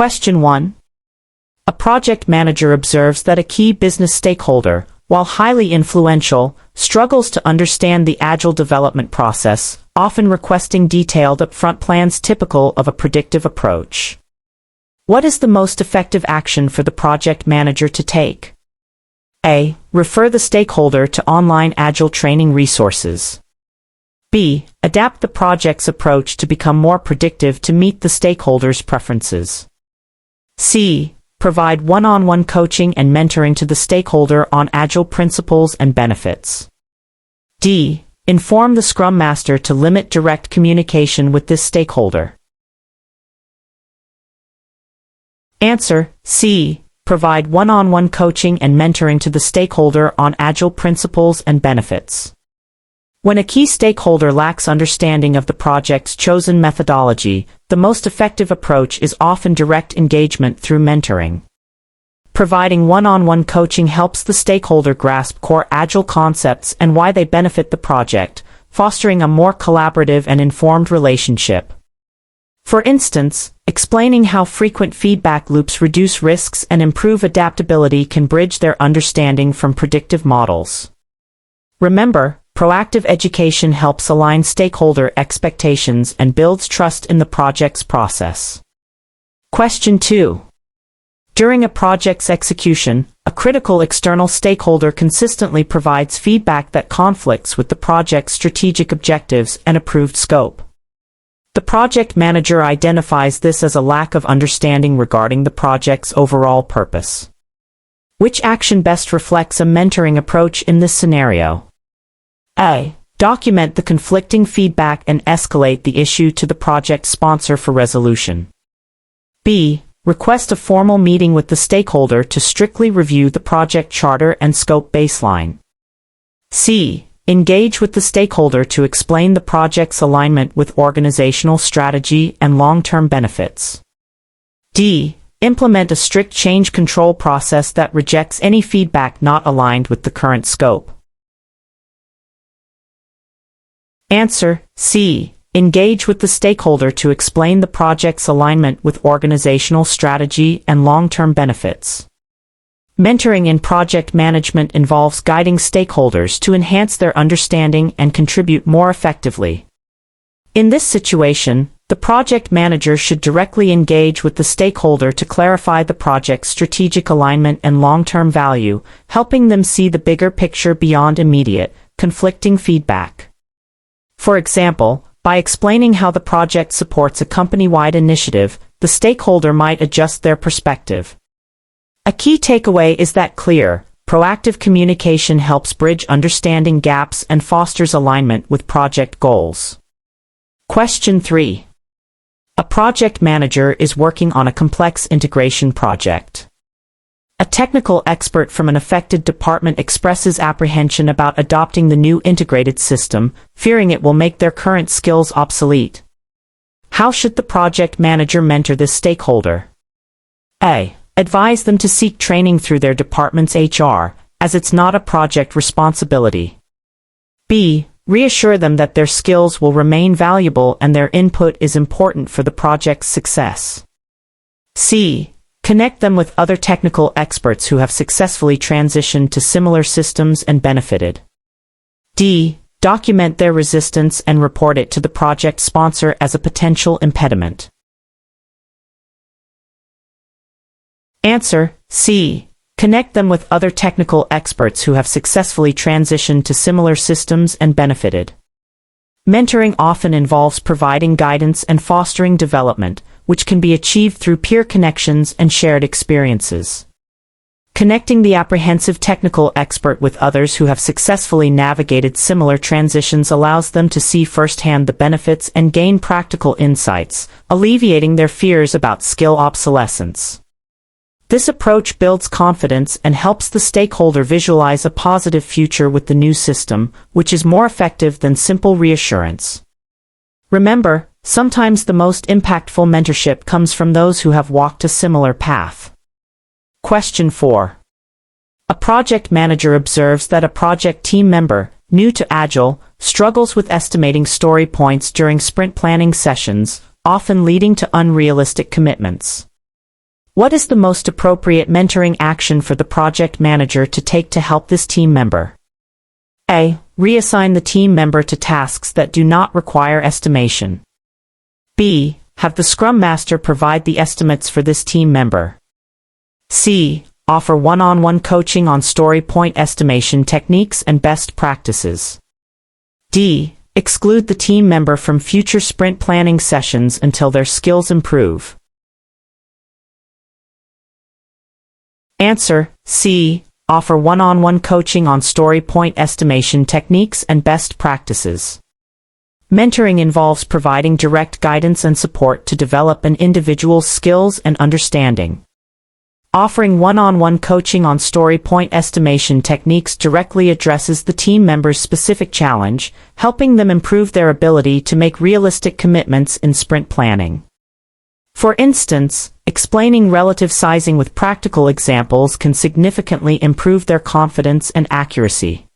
Question 1. A project manager observes that a key business stakeholder, while highly influential, struggles to understand the Agile development process, often requesting detailed upfront plans typical of a predictive approach. What is the most effective action for the project manager to take? A. Refer the stakeholder to online Agile training resources. B. Adapt the project's approach to become more predictive to meet the stakeholder's preferences. C. Provide one-on-one coaching and mentoring to the stakeholder on Agile principles and benefits. D. Inform the Scrum Master to limit direct communication with this stakeholder. Answer: C. Provide one-on-one coaching and mentoring to the stakeholder on Agile principles and benefits. When a key stakeholder lacks understanding of the project's chosen methodology, the most effective approach is often direct engagement through mentoring. Providing one-on-one coaching helps the stakeholder grasp core Agile concepts and why they benefit the project, fostering a more collaborative and informed relationship. For instance, explaining how frequent feedback loops reduce risks and improve adaptability can bridge their understanding from predictive models. Remember, proactive education helps align stakeholder expectations and builds trust in the project's process. Question 2. During a project's execution, a critical external stakeholder consistently provides feedback that conflicts with the project's strategic objectives and approved scope. The project manager identifies this as a lack of understanding regarding the project's overall purpose. Which action best reflects a mentoring approach in this scenario? A. Document the conflicting feedback and escalate the issue to the project sponsor for resolution. B. Request a formal meeting with the stakeholder to strictly review the project charter and scope baseline. C. Engage with the stakeholder to explain the project's alignment with organizational strategy and long-term benefits. D. Implement a strict change control process that rejects any feedback not aligned with the current scope. Answer: C. Engage with the stakeholder to explain the project's alignment with organizational strategy and long-term benefits. Mentoring in project management involves guiding stakeholders to enhance their understanding and contribute more effectively. In this situation, the project manager should directly engage with the stakeholder to clarify the project's strategic alignment and long-term value, helping them see the bigger picture beyond immediate, conflicting feedback. For example, by explaining how the project supports a company-wide initiative, the stakeholder might adjust their perspective. A key takeaway is that clear, proactive communication helps bridge understanding gaps and fosters alignment with project goals. Question 3. A project manager is working on a complex integration project. A technical expert from an affected department expresses apprehension about adopting the new integrated system, fearing it will make their current skills obsolete. How should the project manager mentor this stakeholder? A. Advise them to seek training through their department's HR, as it's not a project responsibility. B. Reassure them that their skills will remain valuable and their input is important for the project's success. C. Connect them with other technical experts who have successfully transitioned to similar systems and benefited. D. Document their resistance and report it to the project sponsor as a potential impediment. Answer: C. Connect them with other technical experts who have successfully transitioned to similar systems and benefited. Mentoring often involves providing guidance and fostering development, which can be achieved through peer connections and shared experiences. Connecting the apprehensive technical expert with others who have successfully navigated similar transitions allows them to see firsthand the benefits and gain practical insights, alleviating their fears about skill obsolescence. This approach builds confidence and helps the stakeholder visualize a positive future with the new system, which is more effective than simple reassurance. Remember, sometimes the most impactful mentorship comes from those who have walked a similar path. Question 4. A project manager observes that a project team member, new to Agile, struggles with estimating story points during sprint planning sessions, often leading to unrealistic commitments. What is the most appropriate mentoring action for the project manager to take to help this team member? A. Reassign the team member to tasks that do not require estimation. B. Have the Scrum Master provide the estimates for this team member. C. Offer one-on-one coaching on story point estimation techniques and best practices. D. Exclude the team member from future sprint planning sessions until their skills improve. Answer: C. Offer one-on-one coaching on story point estimation techniques and best practices. Mentoring involves providing direct guidance and support to develop an individual's skills and understanding. Offering one-on-one coaching on story point estimation techniques directly addresses the team member's specific challenge, helping them improve their ability to make realistic commitments in sprint planning. For instance, explaining relative sizing with practical examples can significantly improve their confidence and accuracy.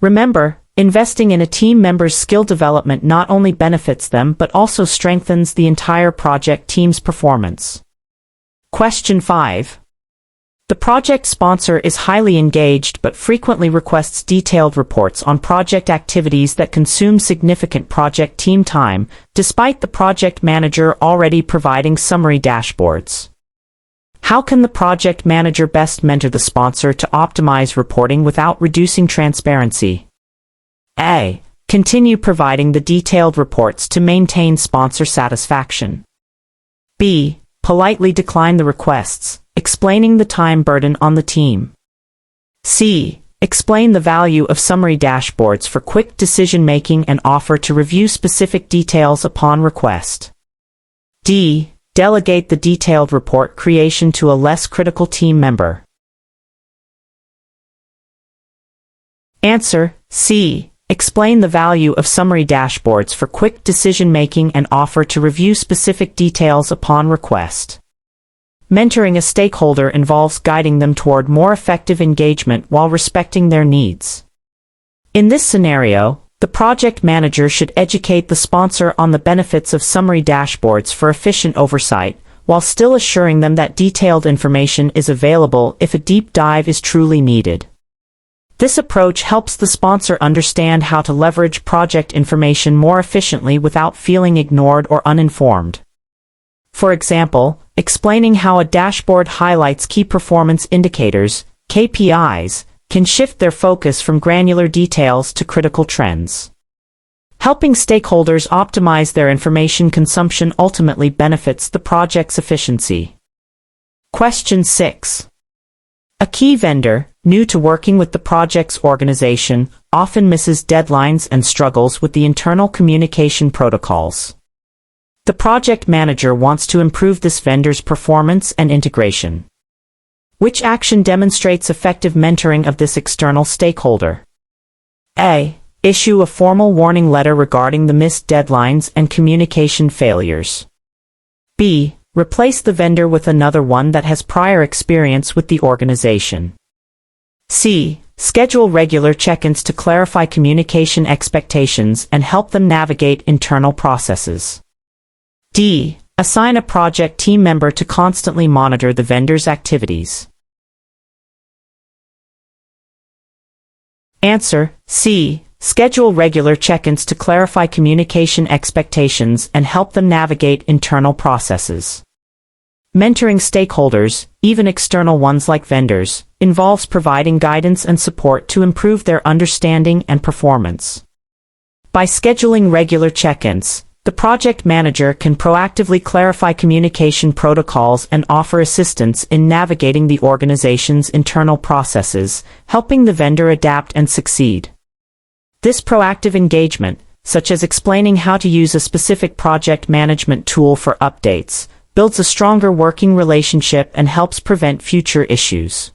Remember, investing in a team member's skill development not only benefits them but also strengthens the entire project team's performance. Question 5. The project sponsor is highly engaged but frequently requests detailed reports on project activities that consume significant project team time, despite the project manager already providing summary dashboards. How can the project manager best mentor the sponsor to optimize reporting without reducing transparency? A. Continue providing the detailed reports to maintain sponsor satisfaction. B. Politely decline the requests, explaining the time burden on the team. C. Explain the value of summary dashboards for quick decision-making and offer to review specific details upon request. D. Delegate the detailed report creation to a less critical team member. Answer: C. Explain the value of summary dashboards for quick decision-making and offer to review specific details upon request. Mentoring a stakeholder involves guiding them toward more effective engagement while respecting their needs. In this scenario, the project manager should educate the sponsor on the benefits of summary dashboards for efficient oversight, while still assuring them that detailed information is available if a deep dive is truly needed. This approach helps the sponsor understand how to leverage project information more efficiently without feeling ignored or uninformed. For example, explaining how a dashboard highlights key performance indicators, KPIs, can shift their focus from granular details to critical trends. Helping stakeholders optimize their information consumption ultimately benefits the project's efficiency. Question 6. A key vendor, new to working with the project's organization, often misses deadlines and struggles with the internal communication protocols. The project manager wants to improve this vendor's performance and integration. Which action demonstrates effective mentoring of this external stakeholder? A. Issue a formal warning letter regarding the missed deadlines and communication failures. B. Replace the vendor with another one that has prior experience with the organization. C. Schedule regular check-ins to clarify communication expectations and help them navigate internal processes. D. Assign a project team member to constantly monitor the vendor's activities. Answer: C. Schedule regular check-ins to clarify communication expectations and help them navigate internal processes. Mentoring stakeholders, even external ones like vendors, involves providing guidance and support to improve their understanding and performance. By scheduling regular check-ins, the project manager can proactively clarify communication protocols and offer assistance in navigating the organization's internal processes, helping the vendor adapt and succeed. This proactive engagement, such as explaining how to use a specific project management tool for updates, builds a stronger working relationship and helps prevent future issues.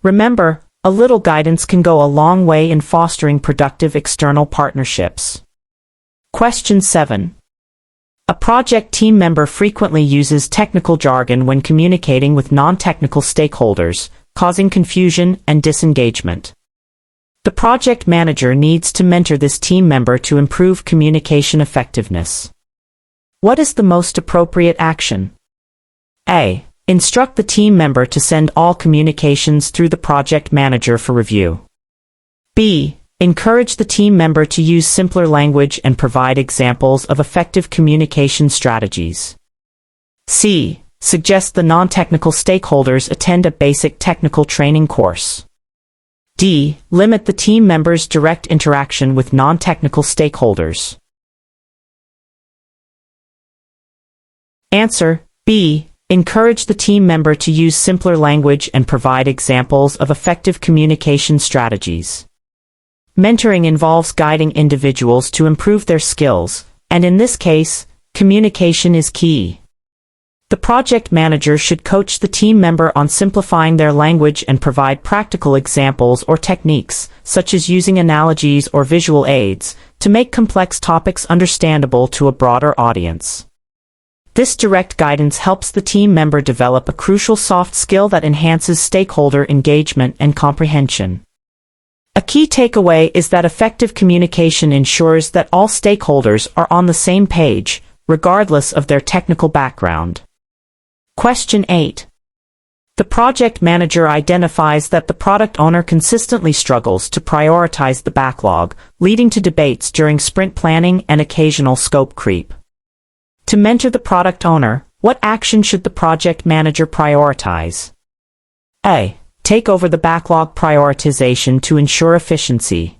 Remember, a little guidance can go a long way in fostering productive external partnerships. Question 7. A project team member frequently uses technical jargon when communicating with non-technical stakeholders, causing confusion and disengagement. The project manager needs to mentor this team member to improve communication effectiveness. What is the most appropriate action? A. Instruct the team member to send all communications through the project manager for review. B. Encourage the team member to use simpler language and provide examples of effective communication strategies. C. Suggest the non-technical stakeholders attend a basic technical training course. D. Limit the team members' direct interaction with non-technical stakeholders. Answer: B. Encourage the team member to use simpler language and provide examples of effective communication strategies. Mentoring involves guiding individuals to improve their skills, and in this case, communication is key. The project manager should coach the team member on simplifying their language and provide practical examples or techniques, such as using analogies or visual aids, to make complex topics understandable to a broader audience. This direct guidance helps the team member develop a crucial soft skill that enhances stakeholder engagement and comprehension. A key takeaway is that effective communication ensures that all stakeholders are on the same page, regardless of their technical background. Question 8. The project manager identifies that the product owner consistently struggles to prioritize the backlog, leading to debates during sprint planning and occasional scope creep. To mentor the product owner, what action should the project manager prioritize? A. Take over the backlog prioritization to ensure efficiency.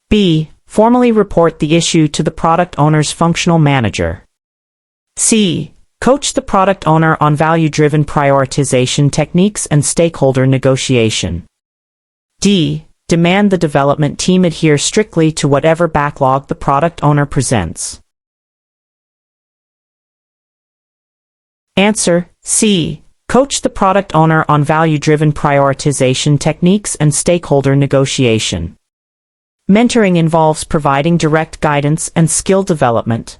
B. Formally report the issue to the product owner's functional manager. C. Coach the product owner on value-driven prioritization techniques and stakeholder negotiation. D. Demand the development team adhere strictly to whatever backlog the product owner presents. Answer: C. Coach the product owner on value-driven prioritization techniques and stakeholder negotiation. Mentoring involves providing direct guidance and skill development.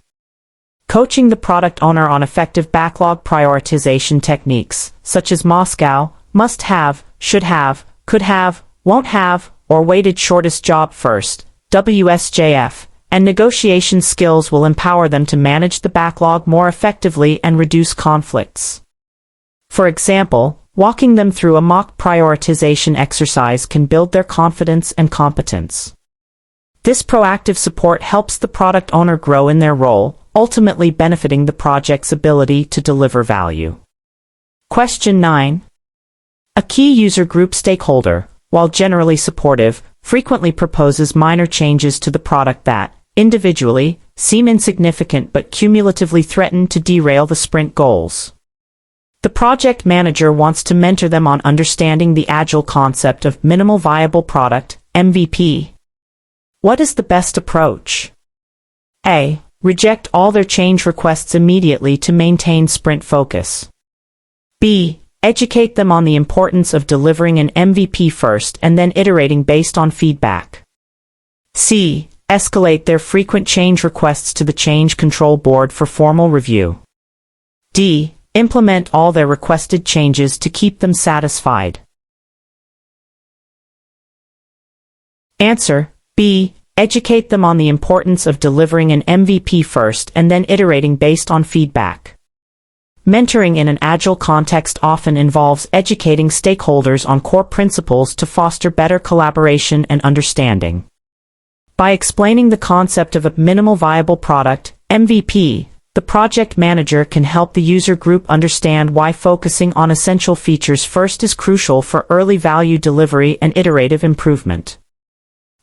Coaching the product owner on effective backlog prioritization techniques, such as Moscow, must have, should have, could have, won't have, or weighted shortest job first, WSJF, and negotiation skills will empower them to manage the backlog more effectively and reduce conflicts. For example, walking them through a mock prioritization exercise can build their confidence and competence. This proactive support helps the product owner grow in their role, ultimately benefiting the project's ability to deliver value. Question 9. A key user group stakeholder, while generally supportive, frequently proposes minor changes to the product that, individually, seem insignificant but cumulatively threaten to derail the sprint goals. The project manager wants to mentor them on understanding the Agile concept of minimal viable product, MVP. What is the best approach? A. Reject all their change requests immediately to maintain sprint focus. B. Educate them on the importance of delivering an MVP first and then iterating based on feedback. C. Escalate their frequent change requests to the change control board for formal review. D. Implement all their requested changes to keep them satisfied. Answer: B. Educate them on the importance of delivering an MVP first and then iterating based on feedback. Mentoring in an Agile context often involves educating stakeholders on core principles to foster better collaboration and understanding. By explaining the concept of a minimal viable product, MVP, the project manager can help the user group understand why focusing on essential features first is crucial for early value delivery and iterative improvement.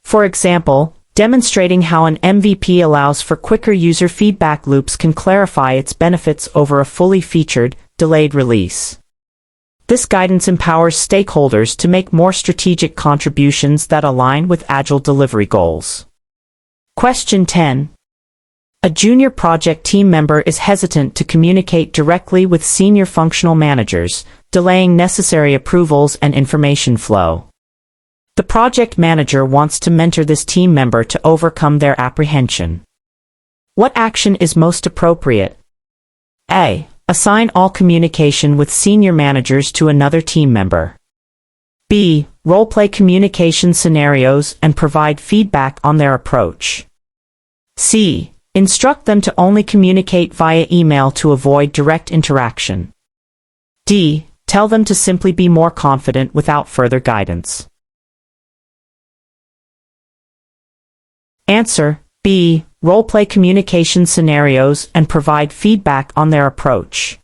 For example, demonstrating how an MVP allows for quicker user feedback loops can clarify its benefits over a fully featured, delayed release. This guidance empowers stakeholders to make more strategic contributions that align with Agile delivery goals. Question 10. A junior project team member is hesitant to communicate directly with senior functional managers, delaying necessary approvals and information flow. The project manager wants to mentor this team member to overcome their apprehension. What action is most appropriate? A. Assign all communication with senior managers to another team member. B. Role-play communication scenarios and provide feedback on their approach. C. Instruct them to only communicate via email to avoid direct interaction. D. Tell them to simply be more confident without further guidance. Answer B. Role-play communication scenarios and provide feedback on their approach.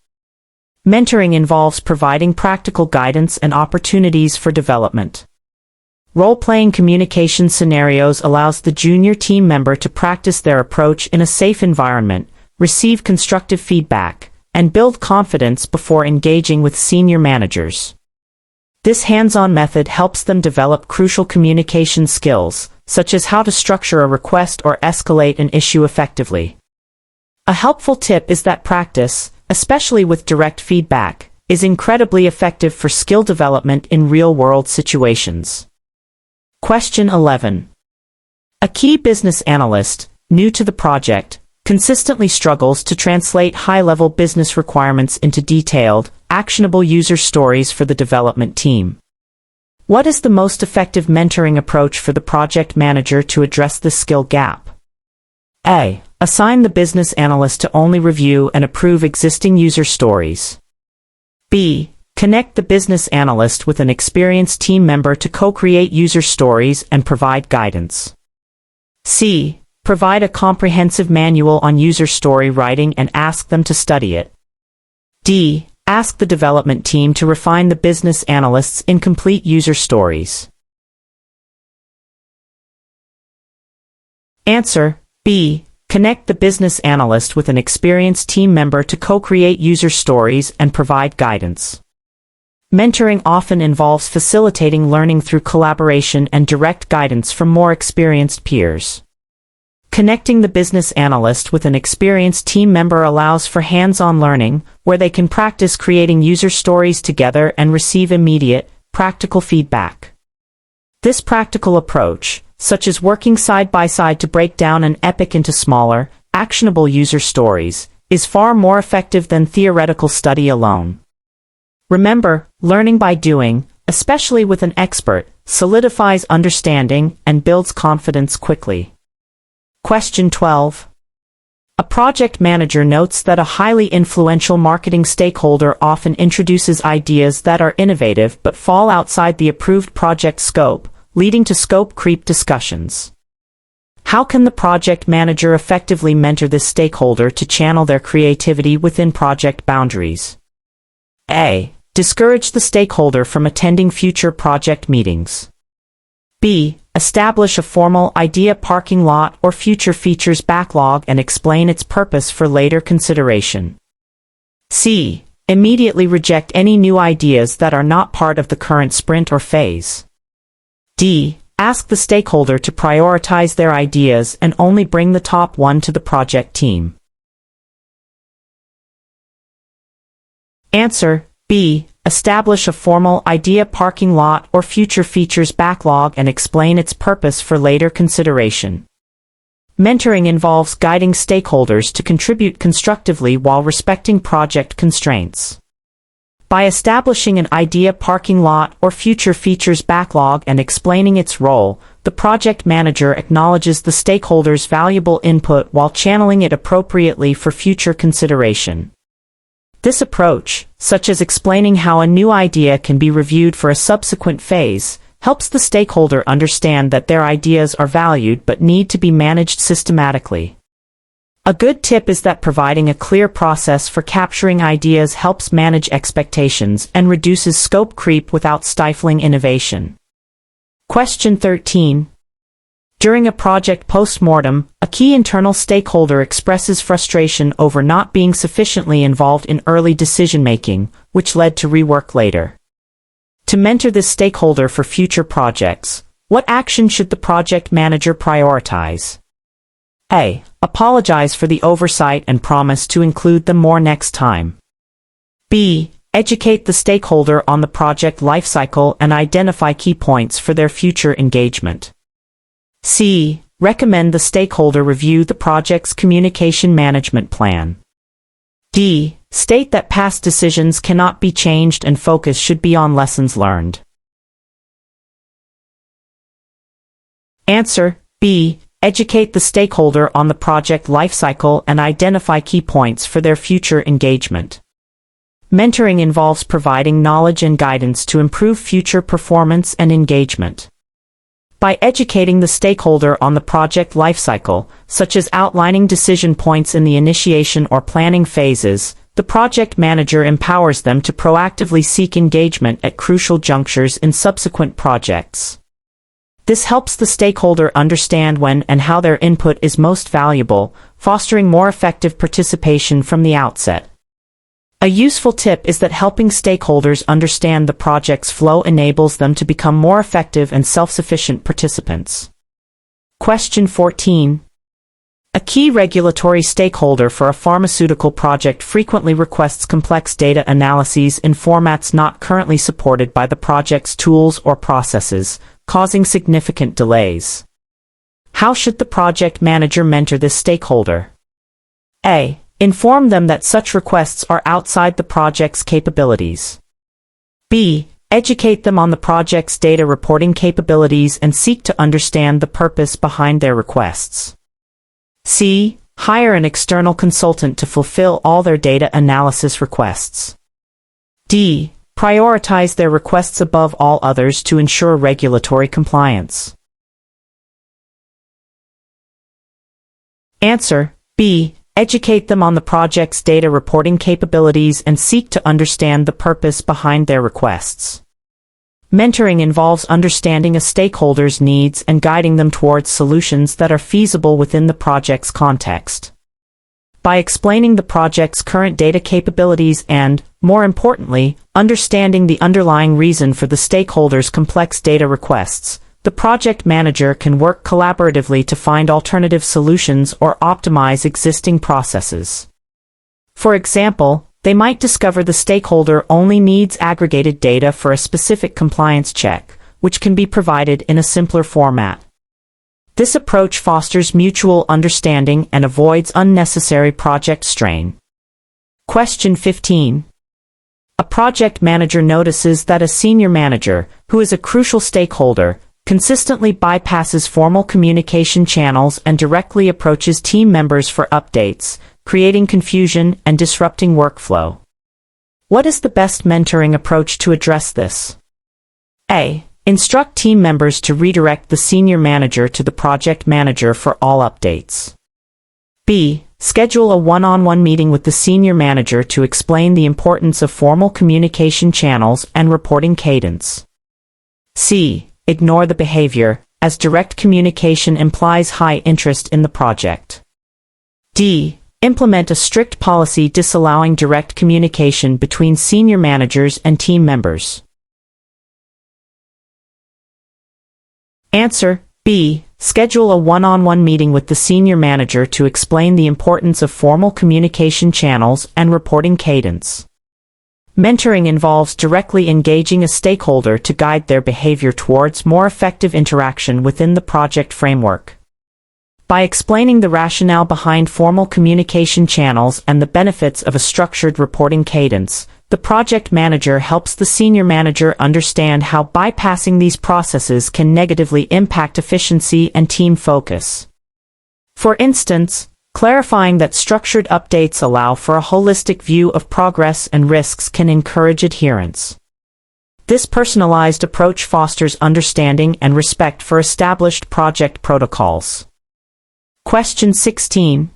Mentoring involves providing practical guidance and opportunities for development. Role-playing communication scenarios allows the junior team member to practice their approach in a safe environment, receive constructive feedback, and build confidence before engaging with senior managers. This hands-on method helps them develop crucial communication skills, such as how to structure a request or escalate an issue effectively. A helpful tip is that practice, especially with direct feedback, is incredibly effective for skill development in real-world situations. Question 11. A key business analyst, new to the project, consistently struggles to translate high-level business requirements into detailed, actionable user stories for the development team. What is the most effective mentoring approach for the project manager to address this skill gap? A. Assign the business analyst to only review and approve existing user stories. B. Connect the business analyst with an experienced team member to co-create user stories and provide guidance. C. Provide a comprehensive manual on user story writing and ask them to study it. D. Ask the development team to refine the business analyst's incomplete user stories. Answer B. Connect the business analyst with an experienced team member to co-create user stories and provide guidance. Mentoring often involves facilitating learning through collaboration and direct guidance from more experienced peers. Connecting the business analyst with an experienced team member allows for hands-on learning, where they can practice creating user stories together and receive immediate, practical feedback. This practical approach, such as working side by side to break down an epic into smaller, actionable user stories, is far more effective than theoretical study alone. Remember, learning by doing, especially with an expert, solidifies understanding and builds confidence quickly. Question 12. A project manager notes that a highly influential marketing stakeholder often introduces ideas that are innovative but fall outside the approved project scope, leading to scope creep discussions. How can the project manager effectively mentor this stakeholder to channel their creativity within project boundaries? A. Discourage the stakeholder from attending future project meetings. B. Establish a formal idea parking lot or future features backlog and explain its purpose for later consideration. C. Immediately reject any new ideas that are not part of the current sprint or phase. D. Ask the stakeholder to prioritize their ideas and only bring the top one to the project team. Answer B. Establish a formal idea parking lot or future features backlog and explain its purpose for later consideration. Mentoring involves guiding stakeholders to contribute constructively while respecting project constraints. By establishing an idea parking lot or future features backlog and explaining its role, the project manager acknowledges the stakeholder's valuable input while channeling it appropriately for future consideration. This approach, such as explaining how a new idea can be reviewed for a subsequent phase, helps the stakeholder understand that their ideas are valued but need to be managed systematically. A good tip is that providing a clear process for capturing ideas helps manage expectations and reduces scope creep without stifling innovation. Question 13. During a project post-mortem, a key internal stakeholder expresses frustration over not being sufficiently involved in early decision-making, which led to rework later. To mentor this stakeholder for future projects, what action should the project manager prioritize? A. Apologize for the oversight and promise to include them more next time. B. Educate the stakeholder on the project lifecycle and identify key points for their future engagement. C. Recommend the stakeholder review the project's communication management plan. D. State that past decisions cannot be changed and focus should be on lessons learned. Answer B. Educate the stakeholder on the project lifecycle and identify key points for their future engagement. Mentoring involves providing knowledge and guidance to improve future performance and engagement. By educating the stakeholder on the project lifecycle, such as outlining decision points in the initiation or planning phases, the project manager empowers them to proactively seek engagement at crucial junctures in subsequent projects. This helps the stakeholder understand when and how their input is most valuable, fostering more effective participation from the outset. A useful tip is that helping stakeholders understand the project's flow enables them to become more effective and self-sufficient participants. Question 14. A key regulatory stakeholder for a pharmaceutical project frequently requests complex data analyses in formats not currently supported by the project's tools or processes, causing significant delays. How should the project manager mentor this stakeholder? A. Inform them that such requests are outside the project's capabilities. B. Educate them on the project's data reporting capabilities and seek to understand the purpose behind their requests. C. Hire an external consultant to fulfill all their data analysis requests. D. Prioritize their requests above all others to ensure regulatory compliance. Answer: B. Educate them on the project's data reporting capabilities and seek to understand the purpose behind their requests. Mentoring involves understanding a stakeholder's needs and guiding them towards solutions that are feasible within the project's context. By explaining the project's current data capabilities and, more importantly, understanding the underlying reason for the stakeholder's complex data requests, the project manager can work collaboratively to find alternative solutions or optimize existing processes. For example, they might discover the stakeholder only needs aggregated data for a specific compliance check, which can be provided in a simpler format. This approach fosters mutual understanding and avoids unnecessary project strain. Question 15. A project manager notices that a senior manager, who is a crucial stakeholder, consistently bypasses formal communication channels and directly approaches team members for updates, creating confusion and disrupting workflow. What is the best mentoring approach to address this? A. Instruct team members to redirect the senior manager to the project manager for all updates. B. Schedule a one-on-one meeting with the senior manager to explain the importance of formal communication channels and reporting cadence. C. Ignore the behavior, as direct communication implies high interest in the project. D. Implement a strict policy disallowing direct communication between senior managers and team members. Answer: B. Schedule a one-on-one meeting with the senior manager to explain the importance of formal communication channels and reporting cadence. Mentoring involves directly engaging a stakeholder to guide their behavior towards more effective interaction within the project framework. By explaining the rationale behind formal communication channels and the benefits of a structured reporting cadence, the project manager helps the senior manager understand how bypassing these processes can negatively impact efficiency and team focus. For instance, clarifying that structured updates allow for a holistic view of progress and risks can encourage adherence. This personalized approach fosters understanding and respect for established project protocols. Question 16.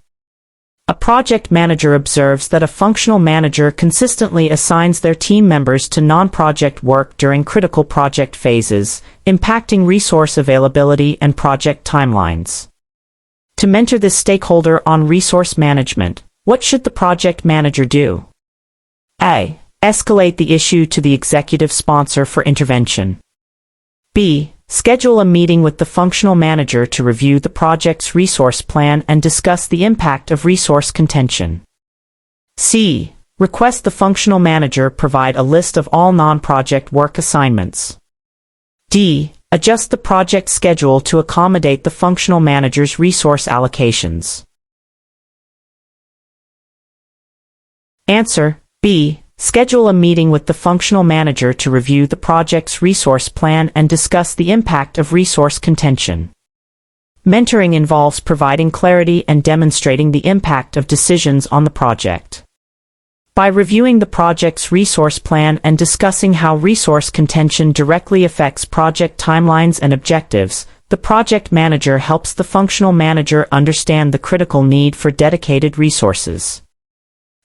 A project manager observes that a functional manager consistently assigns their team members to non-project work during critical project phases, impacting resource availability and project timelines. To mentor this stakeholder on resource management, what should the project manager do? A. Escalate the issue to the executive sponsor for intervention. B. Schedule a meeting with the functional manager to review the project's resource plan and discuss the impact of resource contention. C. Request the functional manager provide a list of all non-project work assignments. D. Adjust the project schedule to accommodate the functional manager's resource allocations. Answer: B. Schedule a meeting with the functional manager to review the project's resource plan and discuss the impact of resource contention. Mentoring involves providing clarity and demonstrating the impact of decisions on the project. By reviewing the project's resource plan and discussing how resource contention directly affects project timelines and objectives, the project manager helps the functional manager understand the critical need for dedicated resources.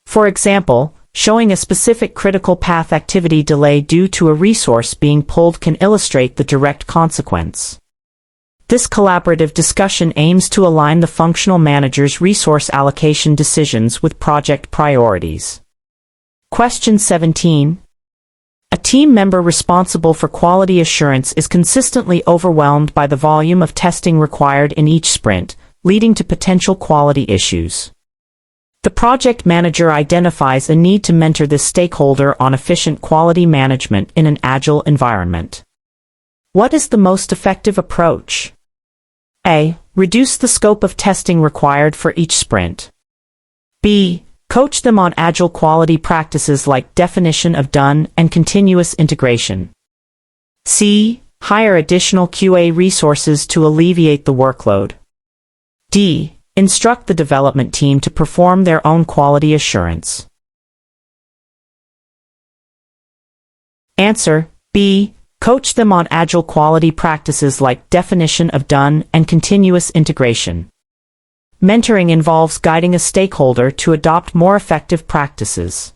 For example, showing a specific critical path activity delay due to a resource being pulled can illustrate the direct consequence. This collaborative discussion aims to align the functional manager's resource allocation decisions with project priorities. Question 17. A team member responsible for quality assurance is consistently overwhelmed by the volume of testing required in each sprint, leading to potential quality issues. The project manager identifies a need to mentor this stakeholder on efficient quality management in an agile environment. What is the most effective approach? A. Reduce the scope of testing required for each sprint. B. Coach them on agile quality practices like definition of done and continuous integration. C. Hire additional QA resources to alleviate the workload. D. Instruct the development team to perform their own quality assurance. Answer: B. Coach them on agile quality practices like definition of done and continuous integration. Mentoring involves guiding a stakeholder to adopt more effective practices.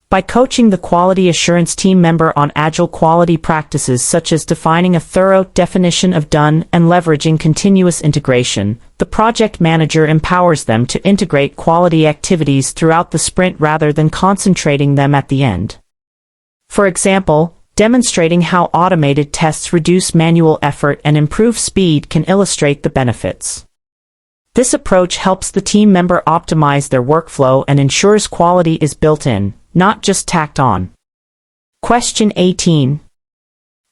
By coaching the quality assurance team member on agile quality practices such as defining a thorough definition of done and leveraging continuous integration, the project manager empowers them to integrate quality activities throughout the sprint rather than concentrating them at the end. For example, demonstrating how automated tests reduce manual effort and improve speed can illustrate the benefits. This approach helps the team member optimize their workflow and ensures quality is built in, not just tacked on. Question 18.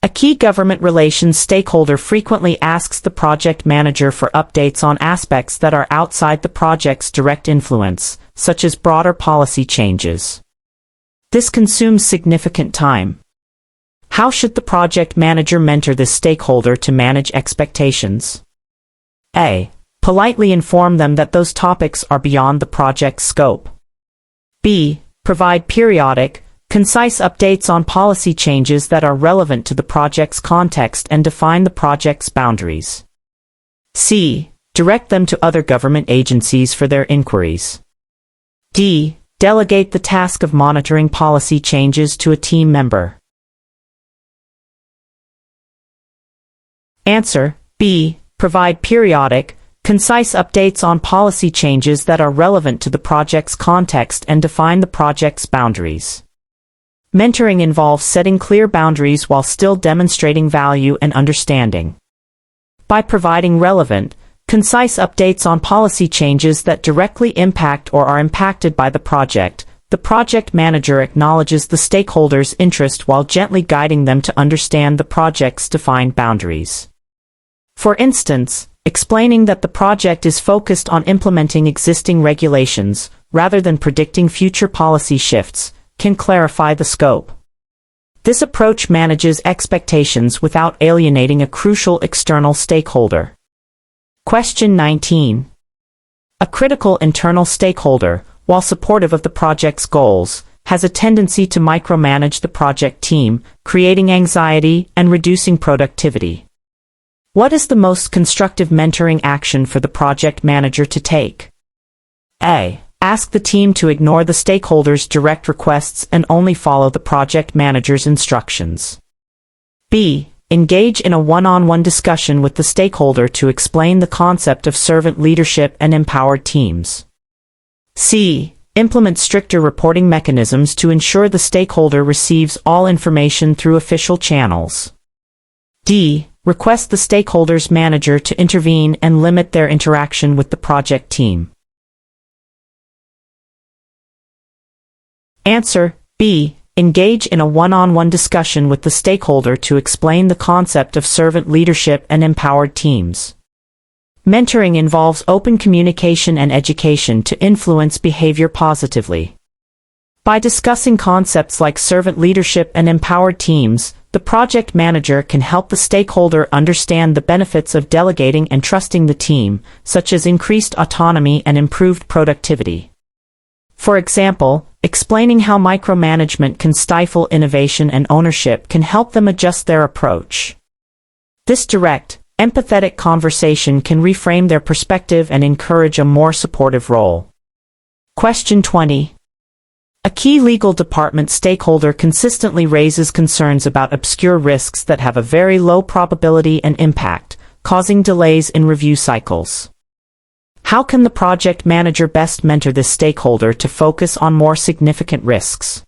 A key government relations stakeholder frequently asks the project manager for updates on aspects that are outside the project's direct influence, such as broader policy changes. This consumes significant time. How should the project manager mentor this stakeholder to manage expectations? A. Politely inform them that those topics are beyond the project's scope. B. Provide periodic, concise updates on policy changes that are relevant to the project's context and define the project's boundaries. C. Direct them to other government agencies for their inquiries. D. Delegate the task of monitoring policy changes to a team member. Answer: B. Provide periodic, concise updates on policy changes that are relevant to the project's context and define the project's boundaries. Mentoring involves setting clear boundaries while still demonstrating value and understanding. By providing relevant, concise updates on policy changes that directly impact or are impacted by the project manager acknowledges the stakeholder's interest while gently guiding them to understand the project's defined boundaries. For instance, explaining that the project is focused on implementing existing regulations, rather than predicting future policy shifts, can clarify the scope. This approach manages expectations without alienating a crucial external stakeholder. Question 19. A critical internal stakeholder, while supportive of the project's goals, has a tendency to micromanage the project team, creating anxiety and reducing productivity. What is the most constructive mentoring action for the project manager to take? A. Ask the team to ignore the stakeholder's direct requests and only follow the project manager's instructions. B. Engage in a one-on-one discussion with the stakeholder to explain the concept of servant leadership and empowered teams. C. Implement stricter reporting mechanisms to ensure the stakeholder receives all information through official channels. D. Request the stakeholder's manager to intervene and limit their interaction with the project team. Answer: B. Engage in a one-on-one discussion with the stakeholder to explain the concept of servant leadership and empowered teams. Mentoring involves open communication and education to influence behavior positively. By discussing concepts like servant leadership and empowered teams, the project manager can help the stakeholder understand the benefits of delegating and trusting the team, such as increased autonomy and improved productivity. For example, explaining how micromanagement can stifle innovation and ownership can help them adjust their approach. This direct, empathetic conversation can reframe their perspective and encourage a more supportive role. Question 20. A key legal department stakeholder consistently raises concerns about obscure risks that have a very low probability and impact, causing delays in review cycles. How can the project manager best mentor this stakeholder to focus on more significant risks?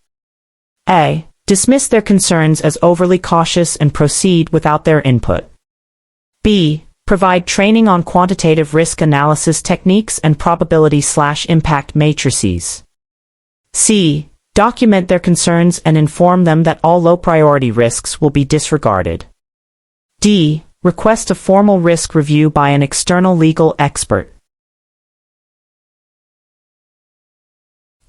A. Dismiss their concerns as overly cautious and proceed without their input. B. Provide training on quantitative risk analysis techniques and probability/impact matrices. C. Document their concerns and inform them that all low-priority risks will be disregarded. D. Request a formal risk review by an external legal expert.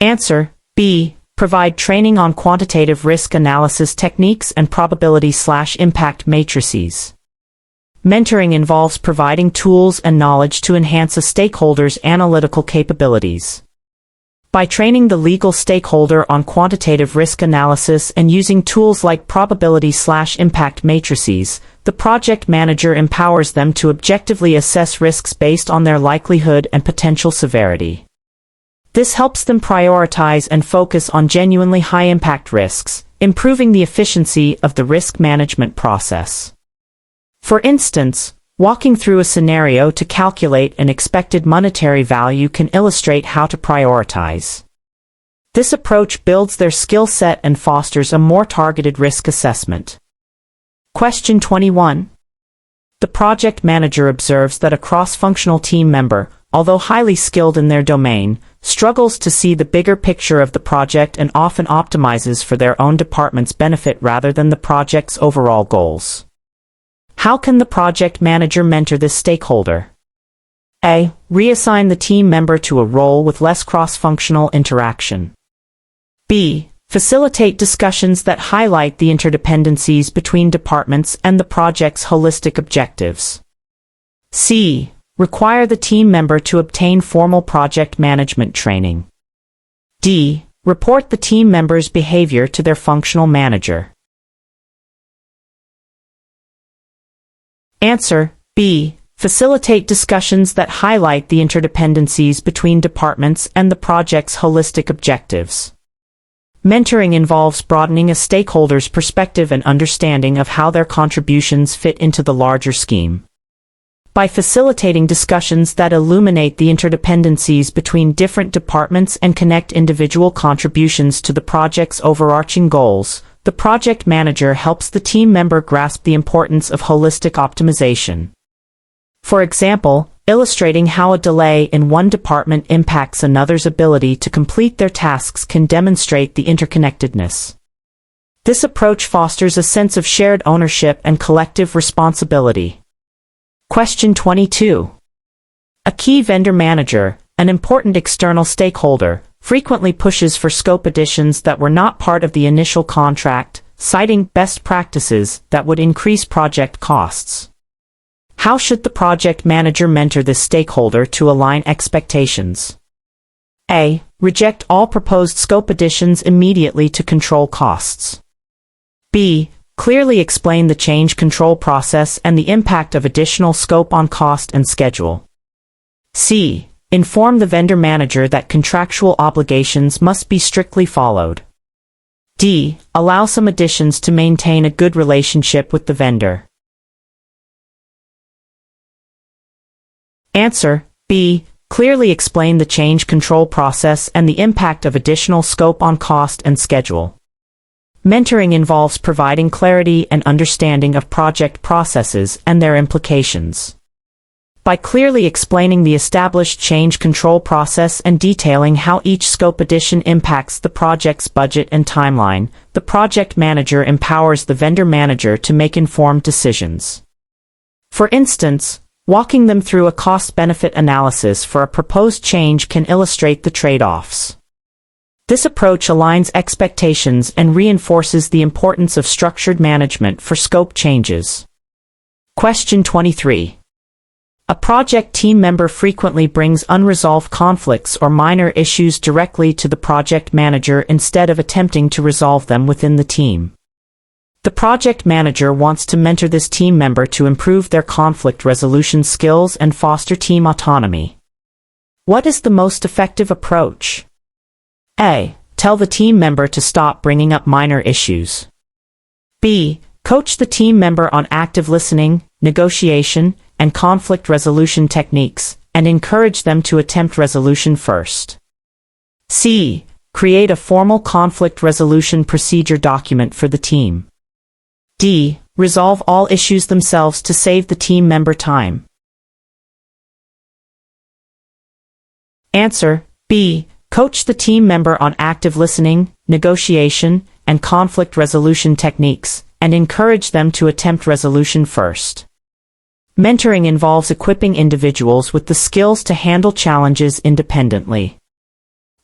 Answer: B. Provide training on quantitative risk analysis techniques and probability/impact matrices. Mentoring involves providing tools and knowledge to enhance a stakeholder's analytical capabilities. By training the legal stakeholder on quantitative risk analysis and using tools like probability/impact matrices, the project manager empowers them to objectively assess risks based on their likelihood and potential severity. This helps them prioritize and focus on genuinely high-impact risks, improving the efficiency of the risk management process. For instance, walking through a scenario to calculate an expected monetary value can illustrate how to prioritize. This approach builds their skill set and fosters a more targeted risk assessment. Question 21. The project manager observes that a cross-functional team member, although highly skilled in their domain, struggles to see the bigger picture of the project and often optimizes for their own department's benefit rather than the project's overall goals. How can the project manager mentor this stakeholder? A. Reassign the team member to a role with less cross-functional interaction. B. Facilitate discussions that highlight the interdependencies between departments and the project's holistic objectives. C. Require the team member to obtain formal project management training. D. Report the team member's behavior to their functional manager. Answer: B. Facilitate discussions that highlight the interdependencies between departments and the project's holistic objectives. Mentoring involves broadening a stakeholder's perspective and understanding of how their contributions fit into the larger scheme. By facilitating discussions that illuminate the interdependencies between different departments and connect individual contributions to the project's overarching goals, the project manager helps the team member grasp the importance of holistic optimization. For example, illustrating how a delay in one department impacts another's ability to complete their tasks can demonstrate the interconnectedness. This approach fosters a sense of shared ownership and collective responsibility. Question 22. A key vendor manager, an important external stakeholder, frequently pushes for scope additions that were not part of the initial contract, citing best practices that would increase project costs. How should the project manager mentor this stakeholder to align expectations? A. Reject all proposed scope additions immediately to control costs. B. Clearly explain the change control process and the impact of additional scope on cost and schedule. C. Inform the vendor manager that contractual obligations must be strictly followed. D. Allow some additions to maintain a good relationship with the vendor. Answer: B. Clearly explain the change control process and the impact of additional scope on cost and schedule. Mentoring involves providing clarity and understanding of project processes and their implications. By clearly explaining the established change control process and detailing how each scope addition impacts the project's budget and timeline, the project manager empowers the vendor manager to make informed decisions. For instance, walking them through a cost-benefit analysis for a proposed change can illustrate the trade-offs. This approach aligns expectations and reinforces the importance of structured management for scope changes. Question 23. A project team member frequently brings unresolved conflicts or minor issues directly to the project manager instead of attempting to resolve them within the team. The project manager wants to mentor this team member to improve their conflict resolution skills and foster team autonomy. What is the most effective approach? A. Tell the team member to stop bringing up minor issues. B. Coach the team member on active listening, negotiation, and conflict resolution techniques, and encourage them to attempt resolution first. C. Create a formal conflict resolution procedure document for the team. D. Resolve all issues themselves to save the team member time. Answer: B. Coach the team member on active listening, negotiation, and conflict resolution techniques, and encourage them to attempt resolution first. Mentoring involves equipping individuals with the skills to handle challenges independently.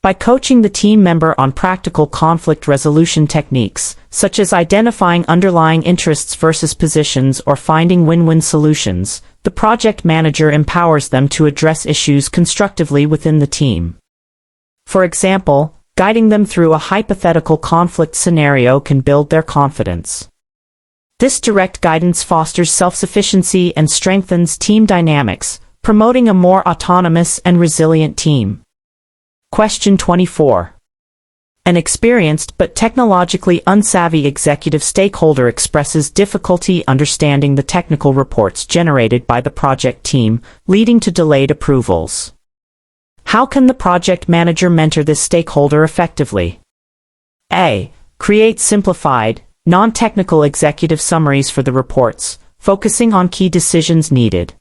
By coaching the team member on practical conflict resolution techniques, such as identifying underlying interests versus positions or finding win-win solutions, the project manager empowers them to address issues constructively within the team. For example, guiding them through a hypothetical conflict scenario can build their confidence. This direct guidance fosters self-sufficiency and strengthens team dynamics, promoting a more autonomous and resilient team. Question 24. An experienced but technologically unsavvy executive stakeholder expresses difficulty understanding the technical reports generated by the project team, leading to delayed approvals. How can the project manager mentor this stakeholder effectively? A. Create simplified, non-technical executive summaries for the reports, focusing on key decisions needed.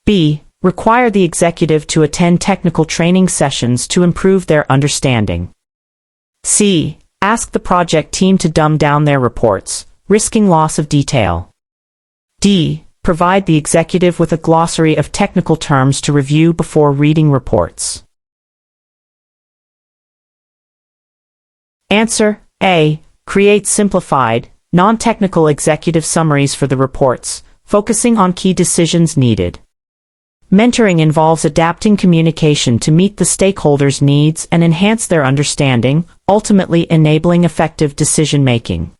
B. Require the executive to attend technical training sessions to improve their understanding. C. Ask the project team to dumb down their reports, risking loss of detail. D. Provide the executive with a glossary of technical terms to review before reading reports. Answer: A. Create simplified, non-technical executive summaries for the reports, focusing on key decisions needed. Mentoring involves adapting communication to meet the stakeholders' needs and enhance their understanding, ultimately enabling effective decision-making.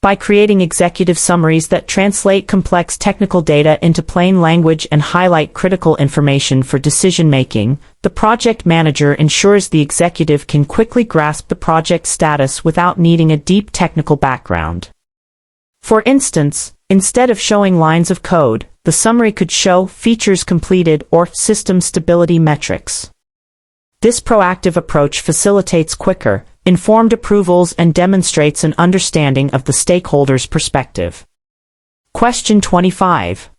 By creating executive summaries that translate complex technical data into plain language and highlight critical information for decision-making, the project manager ensures the executive can quickly grasp the project status without needing a deep technical background. For instance, instead of showing lines of code, the summary could show features completed or system stability metrics. This proactive approach facilitates quicker, informed approvals and demonstrates an understanding of the stakeholder's perspective. Question 25.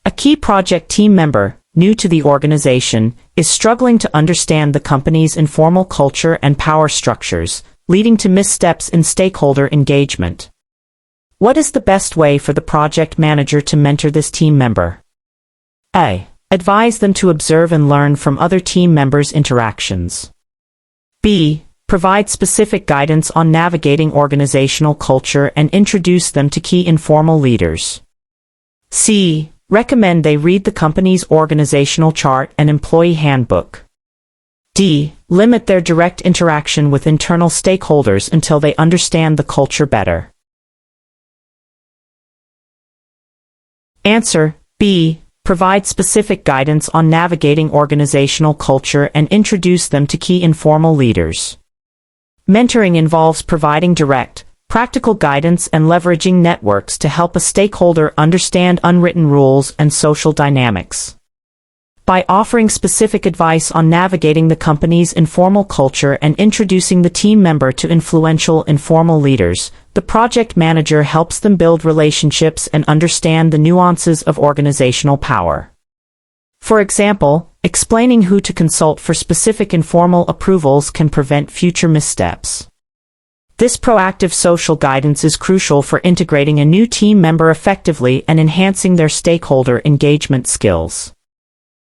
A key project team member, new to the organization, is struggling to understand the company's informal culture and power structures, leading to missteps in stakeholder engagement. What is the best way for the project manager to mentor this team member? A. Advise them to observe and learn from other team members' interactions. B. Provide specific guidance on navigating organizational culture and introduce them to key informal leaders. C. Recommend they read the company's organizational chart and employee handbook. D. Limit their direct interaction with internal stakeholders until they understand the culture better. Answer: B. Provide specific guidance on navigating organizational culture and introduce them to key informal leaders. Mentoring involves providing direct, practical guidance and leveraging networks to help a stakeholder understand unwritten rules and social dynamics. By offering specific advice on navigating the company's informal culture and introducing the team member to influential informal leaders, the project manager helps them build relationships and understand the nuances of organizational power. For example, explaining who to consult for specific informal approvals can prevent future missteps. This proactive social guidance is crucial for integrating a new team member effectively and enhancing their stakeholder engagement skills.